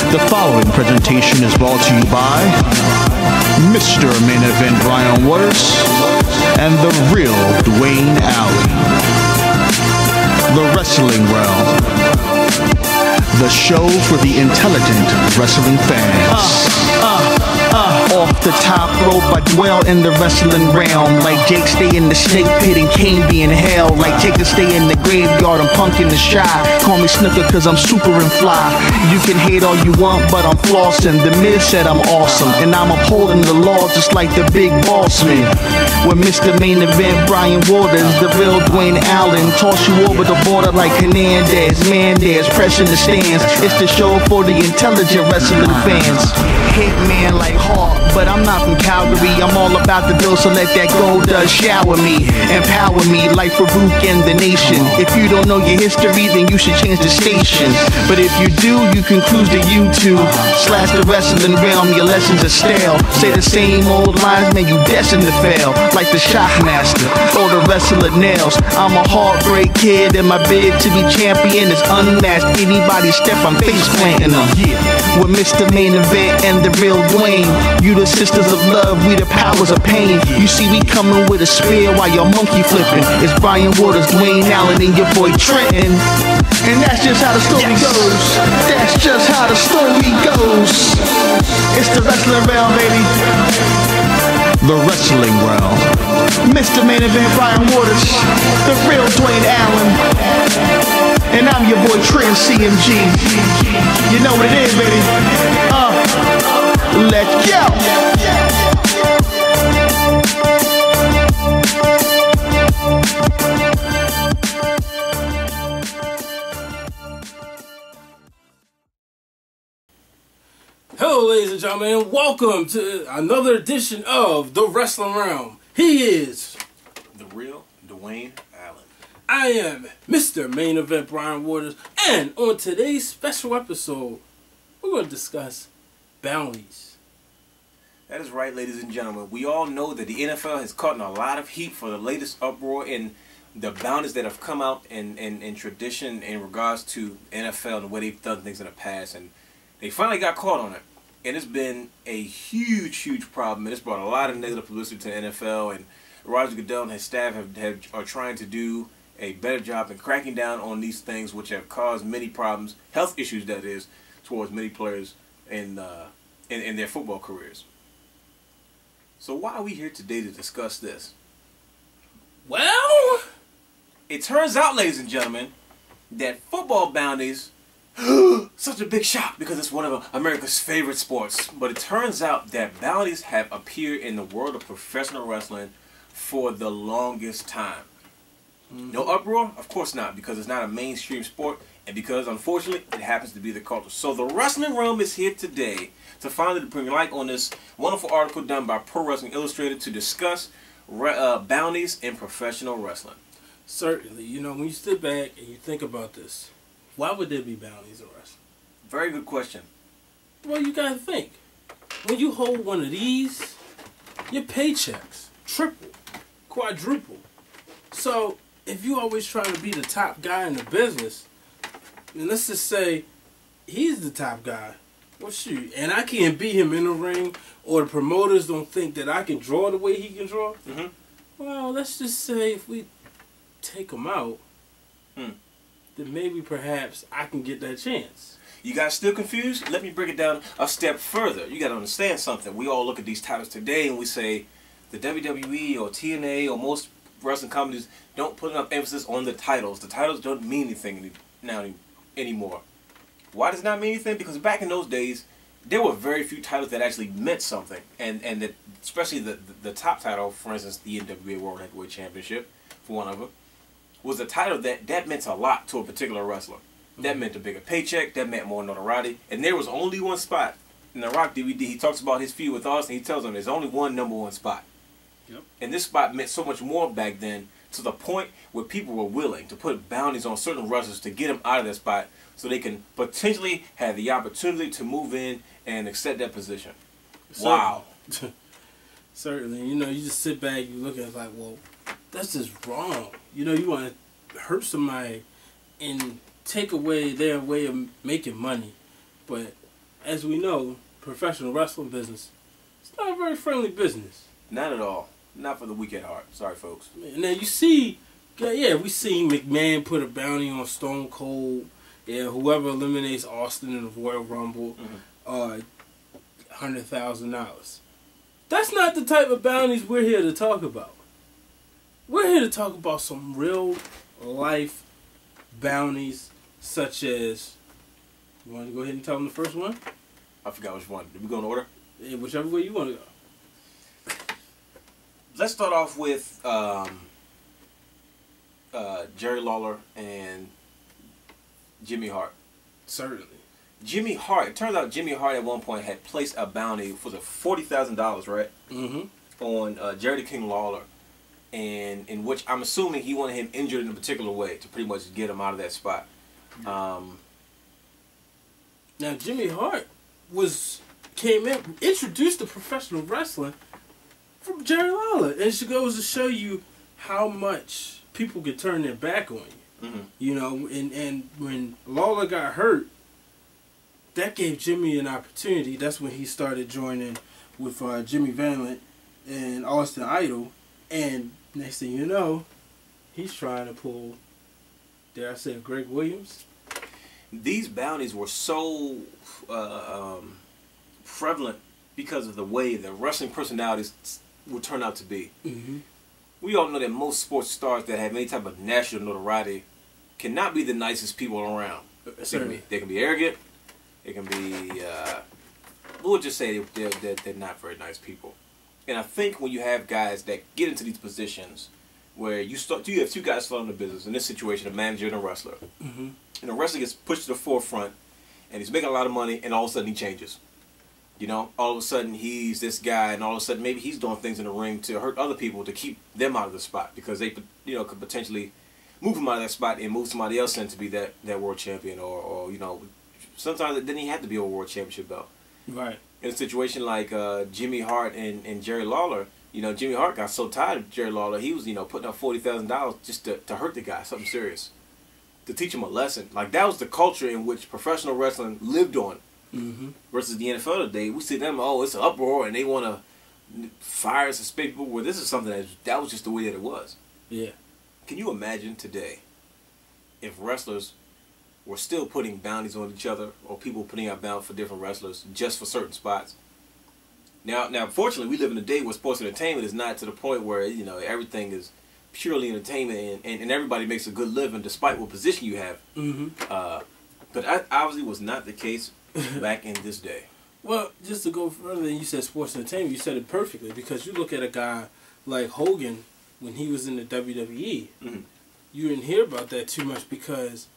The following presentation is brought to you by Mr. Main Event Brian Waters and the Real Dwayne Allen. The Wrestling Wrealm, the show for the intelligent wrestling fans. Off the top rope, I dwell in the wrestling realm. Like Jake stay in the snake pit and Kane be in hell. Like Jacob stay in the graveyard and Punk in the shy. Call me Snooker cause I'm super and fly. You can hate all you want, but I'm flossing. The Miz said I'm awesome, and I'm upholding the law just like the big boss man. With Mr. Main Event Brian Waters, the Real Dwayne Allen, toss you over the border like Hernandez, Mandez, pressing the stands. It's the show for the intelligent wrestling fans. Hitman like Hawk, but I'm not from Calgary. I'm all about the bill, so let that gold dust shower me, empower me like Farouk and the nation. If you don't know your history, then you should change the station. But if you do, you can cruise to YouTube / the Wrestling Wrealm. Your lessons are stale. Say the same old lines, man, you destined to fail. Like the Shockmaster or the Wrestler Nails. I'm a heartbreak kid, and my bid to be champion is unmatched. Anybody step, I'm face planting them. With Mr. Main Event and the Real Dwayne, you the sisters of love, we the powers of pain. You see we coming with a spear while you're monkey flipping. It's Brian Waters, Dwayne Allen, and your boy Trenton. And that's just how the story goes. That's just how the story goes. It's the Wrestling Wrealm, baby. The Wrestling Wrealm. Mr. Main Event Brian Waters, the Real Dwayne Allen, and I'm your boy Trent CMG. You know what it is, baby. Let's go. Hello, ladies and gentlemen, and welcome to another edition of The Wrestling Wrealm. He is the Real Dwayne Allen. I am Mr. Main Event Brian Waters, and on today's special episode, we're going to discuss bounties. That is right, ladies and gentlemen. We all know that the NFL has caught a lot of heat for the latest uproar in the bounties that have come out in tradition in regards to NFL and the way they've done things in the past, and they finally got caught on it. And it's been a huge problem, and it's brought a lot of negative publicity to the NFL, and Roger Goodell and his staff are trying to do a better job in cracking down on these things, which have caused many problems, health issues that is, towards many players in their football careers. So why are we here today to discuss this? Well, it turns out, ladies and gentlemen, that football bounties, such a big shock because it's one of America's favorite sports. But it turns out that bounties have appeared in the world of professional wrestling for the longest time. No uproar? Of course not, because it's not a mainstream sport, and because, unfortunately, it happens to be the culture. So the Wrestling Wrealm is here today to finally bring light on this wonderful article done by Pro Wrestling Illustrated to discuss bounties in professional wrestling. Certainly. You know, when you sit back and you think about this, why would there be bounties in wrestling? Very good question. Well, you got to think. When you hold one of these, your paychecks triple, quadruple. So, if you always trying to be the top guy in the business, and let's just say he's the top guy, well, shoot, and I can't beat him in the ring, or the promoters don't think that I can draw the way he can draw, well, let's just say if we take him out, then maybe perhaps I can get that chance. You guys still confused? Let me break it down a step further. You got to understand something. We all look at these titles today and we say the WWE or TNA or most wrestling companies don't put enough emphasis on the titles. The titles don't mean anything anymore. Why does it not mean anything? Because back in those days, there were very few titles that actually meant something. And that, especially the top title, for instance, the NWA World Heavyweight Championship, for one of them, was a title that meant a lot to a particular wrestler. That meant a bigger paycheck, that meant more notoriety, and there was only one spot. In the Rock DVD, he talks about his feud with Austin, he tells them there's only one #1 spot. Yep. And this spot meant so much more back then, to the point where people were willing to put bounties on certain wrestlers to get them out of that spot so they can potentially have the opportunity to move in and accept that position. Wow. Certainly. You know, you just sit back, you look at it like, well, that's just wrong. You know, you want to hurt somebody and take away their way of making money. But as we know, professional wrestling business, it's not a very friendly business. Not at all. Not for the weak at heart. Sorry, folks. And then you see, yeah, we seen McMahon put a bounty on Stone Cold. Yeah, whoever eliminates Austin in the Royal Rumble, $100,000. That's not the type of bounties we're here to talk about. We're here to talk about some real life bounties, such as. You want to go ahead and tell them the first one? I forgot which one. Did we go in order? Yeah, whichever way you want to go. Let's start off with Jerry Lawler and Jimmy Hart. Certainly. Jimmy Hart. It turns out Jimmy Hart at one point had placed a bounty for the $40,000, right? On Jerry the King Lawler, and in which I'm assuming he wanted him injured in a particular way to pretty much get him out of that spot. Now Jimmy Hart came in, introduced to professional wrestling from Jerry Lawler, and it goes to show you how much people can turn their back on you. You know, and when Lawler got hurt, that gave Jimmy an opportunity. That's when he started joining with Jimmy Valiant and Austin Idol, and next thing you know, he's trying to pull, dare I say, Greg Williams. These bounties were so prevalent because of the way the wrestling personalities would turn out to be. We all know that most sports stars that have any type of national notoriety cannot be the nicest people around. They can be arrogant. They can be, we'll just say they're not very nice people. And I think when you have guys that get into these positions where you have two guys starting the business, in this situation, a manager and a wrestler. And the wrestler gets pushed to the forefront, and he's making a lot of money, and all of a sudden he changes. You know, all of a sudden he's this guy, and all of a sudden maybe he's doing things in the ring to hurt other people to keep them out of the spot because they, you know, could potentially move him out of that spot and move somebody else in to be that world champion, or you know, sometimes it didn't have to be a world championship belt. Right. In a situation like Jimmy Hart and Jerry Lawler, you know, Jimmy Hart got so tired of Jerry Lawler, he was, you know, putting up $40,000 just to hurt the guy, something serious, to teach him a lesson. Like, that was the culture in which professional wrestling lived on. Versus the NFL today, we see them, oh, it's an uproar, and they want to fire, suspend people. Where this is something that was just the way that it was. Yeah. Can you imagine today if wrestlers were still putting bounties on each other, or people putting out bounties for different wrestlers just for certain spots? Now, unfortunately, we live in a day where sports entertainment is not to the point where, you know, everything is purely entertainment, and everybody makes a good living despite what position you have. But that obviously was not the case back in this day. Well, just to go further, you said sports entertainment, you said it perfectly, because you look at a guy like Hogan when he was in the WWE, you didn't hear about that too much because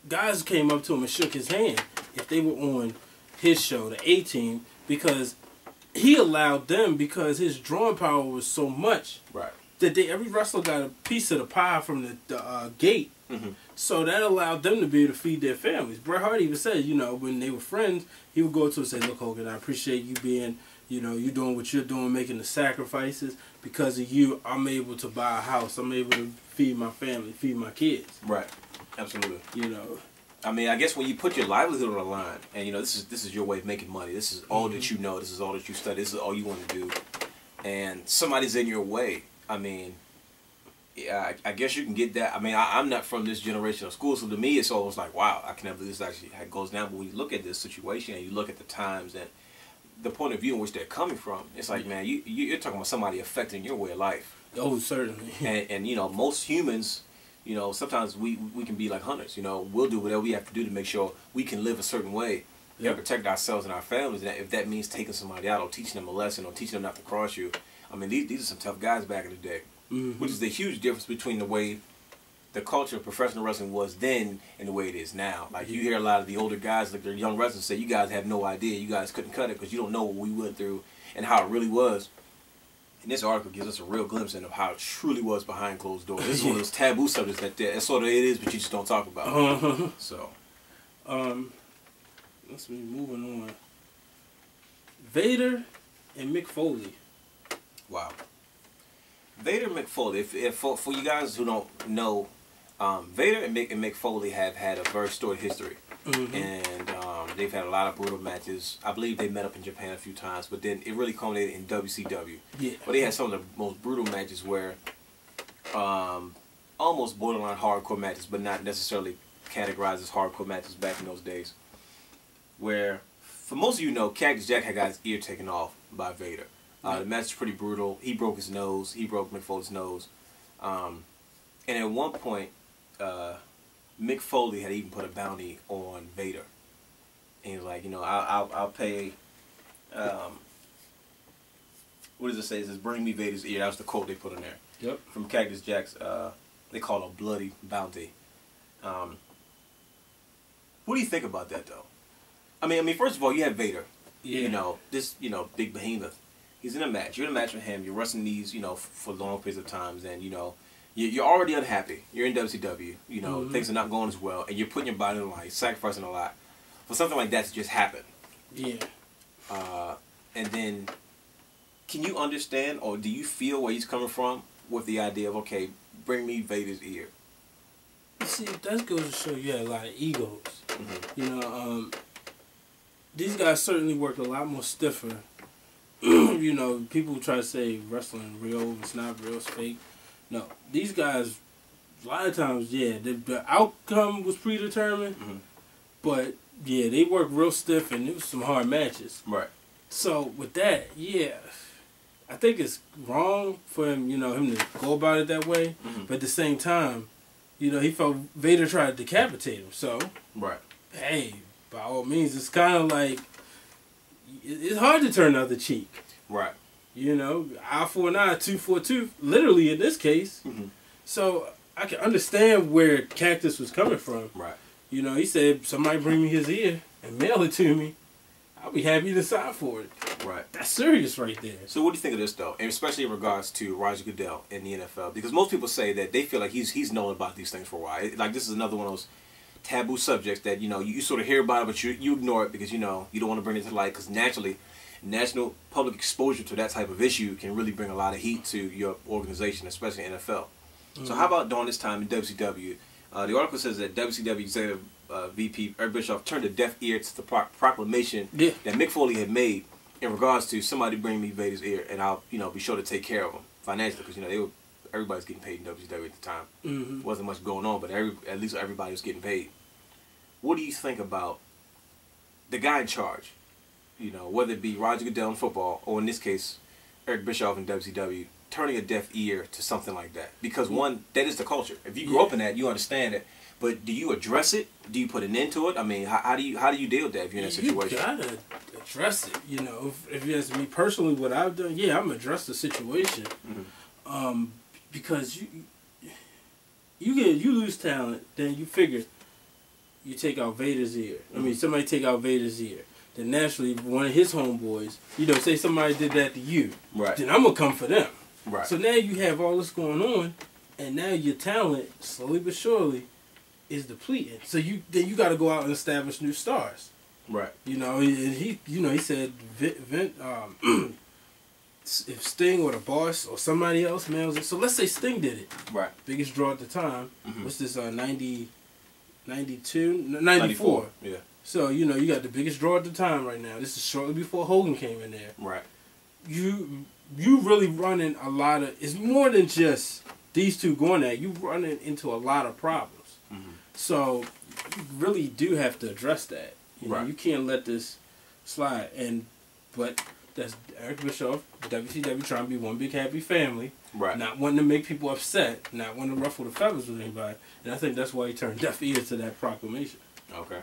guys came up to him and shook his hand if they were on his show, the A-Team, because he allowed them, because his drawing power was so much that every wrestler got a piece of the pie from the gate. So that allowed them to be able to feed their families. Bret Hart even said, you know, when they were friends, he would go to and say, look, Hogan, I appreciate you being, you know, you doing what you're doing, making the sacrifices. Because of you, I'm able to buy a house. I'm able to feed my family, feed my kids. Right. Absolutely. You know. I mean, I guess when you put your livelihood on the line, and, you know, this is your way of making money. This is all that you know. This is all that you study. This is all you want to do. And somebody's in your way. I mean, yeah, I guess you can get that. I mean, I'm not from this generation of school, so to me it's almost like, wow, I can't believe this actually goes down. But when you look at this situation and you look at the times and the point of view in which they're coming from, it's like, man, you're talking about somebody affecting your way of life. Oh, certainly. And you know, most humans, you know, sometimes we can be like hunters. You know, we'll do whatever we have to do to make sure we can live a certain way and protect ourselves and our families. And if that means taking somebody out or teaching them a lesson or teaching them not to cross you, I mean, these are some tough guys back in the day. Which is the huge difference between the way the culture of professional wrestling was then and the way it is now. Like, you hear a lot of the older guys, like the young wrestlers, say, you guys have no idea. You guys couldn't cut it because you don't know what we went through and how it really was. And this article gives us a real glimpse into how it truly was behind closed doors. This is one of those taboo subjects that's sort of it is, but you just don't talk about. So, let's be moving on. Vader and Mick Foley. Wow. Vader and Mick Foley, for you guys who don't know, Vader and Mick Foley have had a very storied history. And they've had a lot of brutal matches. I believe they met up in Japan a few times, but then it really culminated in WCW. Yeah. But they had some of the most brutal matches where, almost borderline hardcore matches, but not necessarily categorized as hardcore matches back in those days. Where, for most of you know, Cactus Jack had got his ear taken off by Vader. The match was pretty brutal. He broke his nose. He broke Mick Foley's nose. And at one point, Mick Foley had even put a bounty on Vader. And he was like, you know, I'll pay, what does it say? It says, bring me Vader's ear. That was the quote they put in there. Yep. From Cactus Jack's, they call it a bloody bounty. What do you think about that, though? I mean, first of all, you have Vader. Yeah. You know, this, you know, big behemoth. He's in a match. You're in a match with him. You're wrestling these, you know, for long periods of times, and you know, you're already unhappy. You're in WCW. You know, things are not going as well, and you're putting your body on the line, sacrificing a lot for something like that to just happen. Yeah. And then, can you understand, or do you feel where he's coming from with the idea of, okay, bring me Vader's ear? See, that goes to show you had a lot of egos. You know, these guys certainly work a lot more stiffer. You know, people try to say wrestling real, it's not real, it's fake. No, these guys, a lot of times, yeah, the outcome was predetermined, but yeah, they work real stiff, and it was some hard matches. Right. So with that, yeah, I think it's wrong for him, you know, him to go about it that way. But at the same time, you know, he felt Vader tried to decapitate him. So, right. Hey, by all means, it's kind of like, it's hard to turn the other cheek. Right. You know, eye for an eye, tooth for a tooth, literally in this case. So I can understand where Cactus was coming from. Right. You know, he said, somebody bring me his ear and mail it to me. I'll be happy to sign for it. Right. That's serious right there. So what do you think of this, though? And especially in regards to Roger Goodell in the NFL. Because most people say that they feel like he's known about these things for a while. Like, this is another one of those taboo subjects that, you know, you sort of hear about it, but you ignore it because, you know, you don't want to bring it to light. Because naturally, national public exposure to that type of issue can really bring a lot of heat to your organization, especially NFL. So how about during this time in WCW? The article says that WCW Executive VP Eric Bischoff turned a deaf ear to the proclamation that Mick Foley had made in regards to somebody bring me Vader's ear, and I'll, you know, be sure to take care of him financially, because, you know, everybody's getting paid in WCW at the time. Wasn't much going on, but at least everybody was getting paid. What do you think about the guy in charge? You know, whether it be Roger Goodell in football, or in this case, Eric Bischoff in WCW, turning a deaf ear to something like that? Because one, that is the culture. If you grew up in that, you understand it. But do you address it? Do you put an end to it? I mean, how do you deal with that if you're in a situation? You gotta address it. You know, if you ask me personally, what I've done, yeah, I'm gonna address the situation. Because you lose talent, then you figure you take out Vader's ear. I mean, somebody take out Vader's ear. Then naturally, one of his homeboys, you know, say somebody did that to you. Right. Then I'm gonna come for them. Right. So now you have all this going on, and now your talent, slowly but surely, is depleted. So you got to go out and establish new stars. Right. You know, he said if Sting or the Boss or somebody else mails it. So let's say Sting did it. Right. Biggest draw at the time. What's this? 94. Yeah. So you know you got the biggest draw at the time right now. This is shortly before Hogan came in there. Right. You really running a lot of. It's more than just these two going at. You running into a lot of problems. So you really do have to address that. You know, you can't let this slide. But that's Eric Bischoff, WCW, trying to be one big happy family. Right. Not wanting to make people upset, not wanting to ruffle the feathers with anybody. And I think that's why he turned deaf ears to that proclamation. Okay.